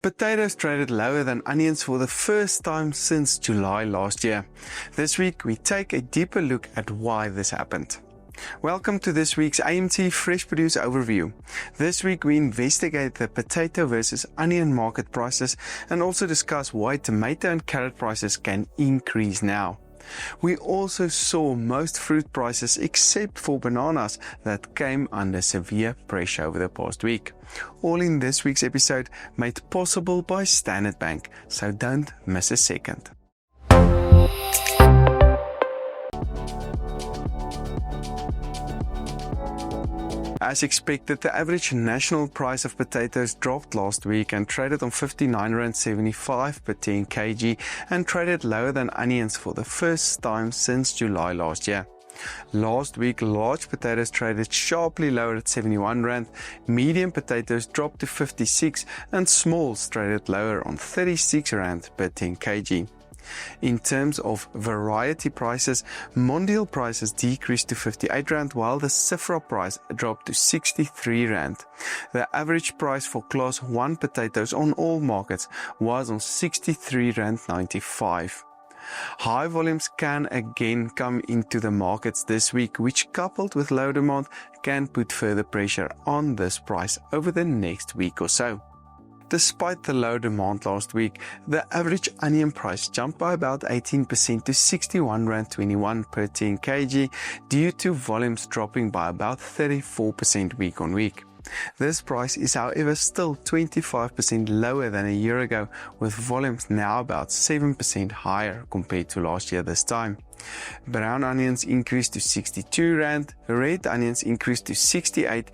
Potatoes traded lower than onions for the first time since July last year. This week, we take a deeper look at why this happened. Welcome to this week's AMT Fresh Produce Overview. This week, we investigate the potato versus onion market prices and also discuss why tomato and carrot prices can increase now. We also saw most fruit prices except for bananas that came under severe pressure over the past week. All in this week's episode made possible by Nedbank, so don't miss a second. As expected, the average national price of potatoes dropped last week and traded on R59.75 per 10 kg and traded lower than onions for the first time since July last year. Last week, large potatoes traded sharply lower at R71, medium potatoes dropped to 56 and smalls traded lower on R36 per 10 kg. In terms of variety prices, mondial prices decreased to R58 while the Sifra price dropped to R63. The average price for Class 1 potatoes on all markets was on R63.95. High volumes can again come into the markets this week, which coupled with low demand can put further pressure on this price over the next week or so. Despite the low demand last week, the average onion price jumped by about 18% to R61.21 per 10 kg due to volumes dropping by about 34% week on week. This price is however still 25% lower than a year ago, with volumes now about 7% higher compared to last year this time. Brown onions increased to R62, red onions increased to R68,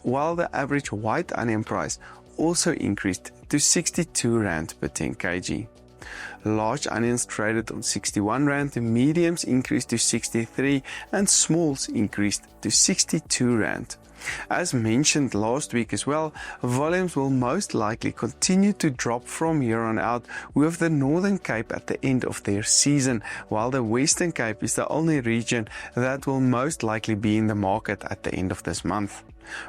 while the average white onion price also increased to R62 per 10 kg. Large onions traded on R61, mediums increased to R63 and smalls increased to R62. As mentioned last week as well, volumes will most likely continue to drop from here on out, with the Northern Cape at the end of their season, while the Western Cape is the only region that will most likely be in the market at the end of this month.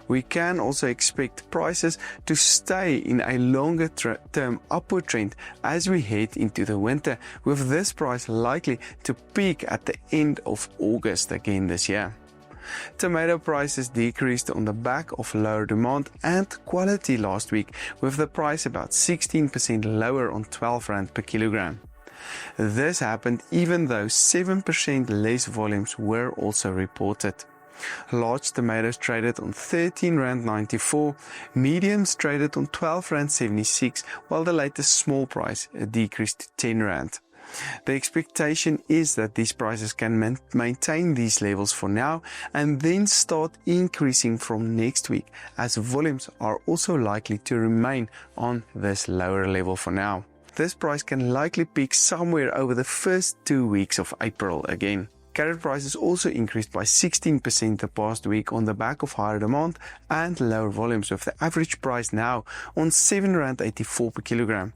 We can also expect prices to stay in a longer term upward trend as we head into the winter, with this price likely to peak at the end of August again this year. Tomato prices decreased on the back of lower demand and quality last week, with the price about 16% lower on R12 per kilogram. This happened even though 7% less volumes were also reported. Large tomatoes traded on R13.94, mediums traded on R12.76, while the latest small price decreased to R10. The expectation is that these prices can maintain these levels for now and then start increasing from next week, as volumes are also likely to remain on this lower level for now. This price can likely peak somewhere over the first 2 weeks of April again. Carrot prices also increased by 16% the past week on the back of higher demand and lower volumes, with the average price now on R7.84 per kilogram.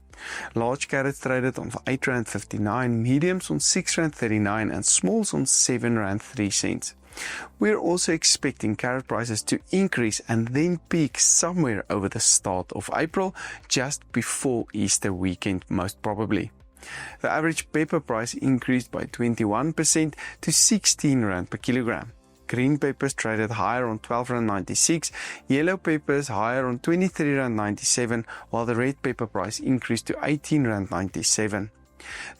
Large carrots traded on R8.59, mediums on R6.39 and smalls on R7.03. We're also expecting carrot prices to increase and then peak somewhere over the start of April, just before Easter weekend most probably. The average pepper price increased by 21% to R16 per kilogram. Green peppers traded higher on R12.96, yellow peppers higher on R23.97, while the red pepper price increased to R18.97.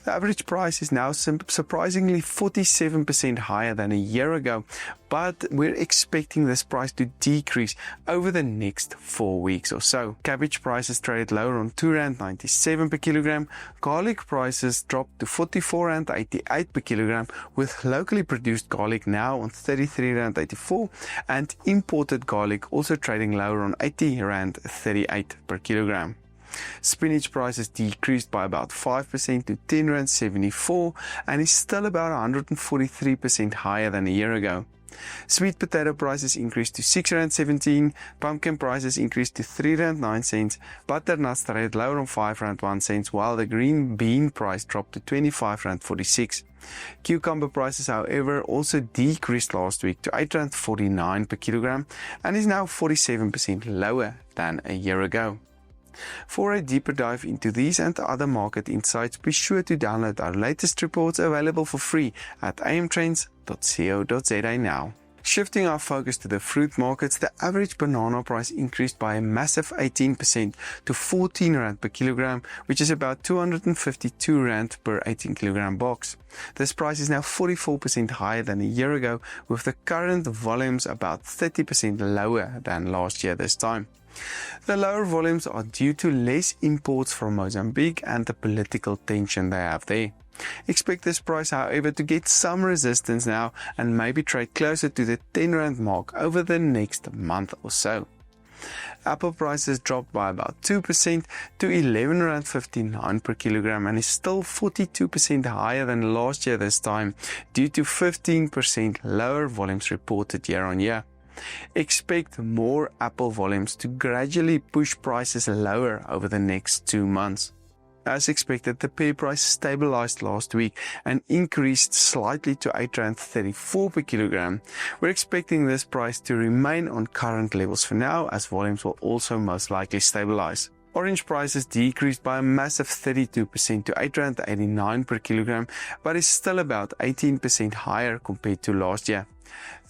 The average price is now surprisingly 47% higher than a year ago, but we're expecting this price to decrease over the next 4 weeks or so. Cabbage prices traded lower on R2.97 per kilogram. Garlic prices dropped to R44.88 per kilogram, with locally produced garlic now on R33.84 and imported garlic also trading lower on R80.38 per kilogram. Spinach prices decreased by about 5% to R10.74 and is still about 143% higher than a year ago. Sweet potato prices increased to R6.17, pumpkin prices increased to R3.09, butternuts traded lower on R5.01, while the green bean price dropped to R25.46. Cucumber prices, however, also decreased last week to R8.49 per kilogram and is now 47% lower than a year ago. For a deeper dive into these and other market insights, be sure to download our latest reports available for free at amtrends.co.za now. Shifting our focus to the fruit markets, the average banana price increased by a massive 18% to 14 Rand per kilogram, which is about 252 Rand per 18 kilogram box. This price is now 44% higher than a year ago, with the current volumes about 30% lower than last year this time. The lower volumes are due to less imports from Mozambique and the political tension they have there. Expect this price, however, to get some resistance now and maybe trade closer to the 10 Rand mark over the next month or so. Apple prices dropped by about 2% to 11.59 Rand per kilogram and is still 42% higher than last year this time due to 15% lower volumes reported year on year. Expect more apple volumes to gradually push prices lower over the next 2 months. As expected, the pear price stabilized last week and increased slightly to 8.34 Rand per kilogram. We're expecting this price to remain on current levels for now, as volumes will also most likely stabilize. Orange prices decreased by a massive 32% to 8.89 Rand per kilogram, but is still about 18% higher compared to last year.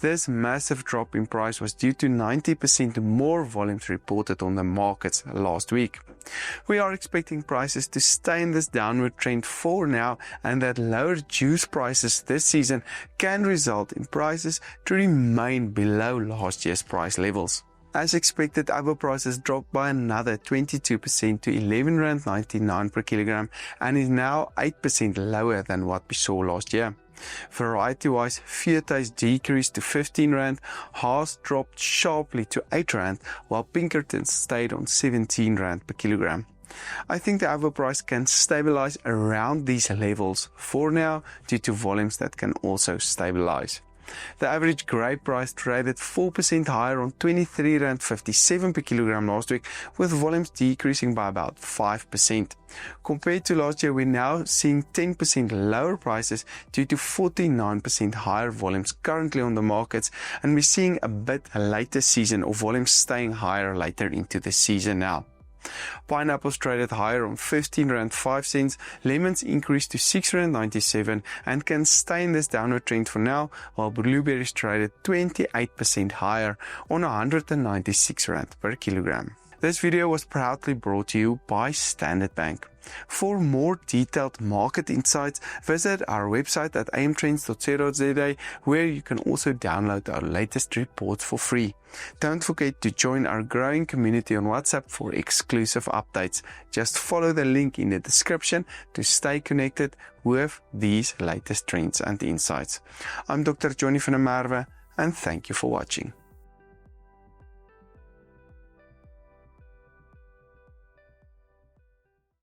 This massive drop in price was due to 90% more volumes reported on the markets last week. We are expecting prices to stay in this downward trend for now, and that lower juice prices this season can result in prices to remain below last year's price levels. As expected, apple prices dropped by another 22% to 11.99 Rand per kilogram and is now 8% lower than what we saw last year. Variety-wise, Viertuis decreased to 15 Rand, Haas dropped sharply to 8 Rand, while Pinkertons stayed on 17 Rand per kilogram. I think the apple price can stabilize around these levels for now due to volumes that can also stabilize. The average grape price traded 4% higher on 23.57 Rand per kilogram last week, with volumes decreasing by about 5%. Compared to last year, we're now seeing 10% lower prices due to 49% higher volumes currently on the markets, and we're seeing a bit later season or volumes staying higher later into the season now. Pineapples traded higher on 15.05 Rand, lemons increased to 6.97 Rand and can stay in this downward trend for now, while blueberries traded 28% higher on 196 Rand per kilogram. This video was proudly brought to you by Standard Bank. For more detailed market insights, visit our website at amtrends.co.za, where you can also download our latest reports for free. Don't forget to join our growing community on WhatsApp for exclusive updates. Just follow the link in the description to stay connected with these latest trends and insights. I'm Dr. Johnny van der Merwe, and thank you for watching.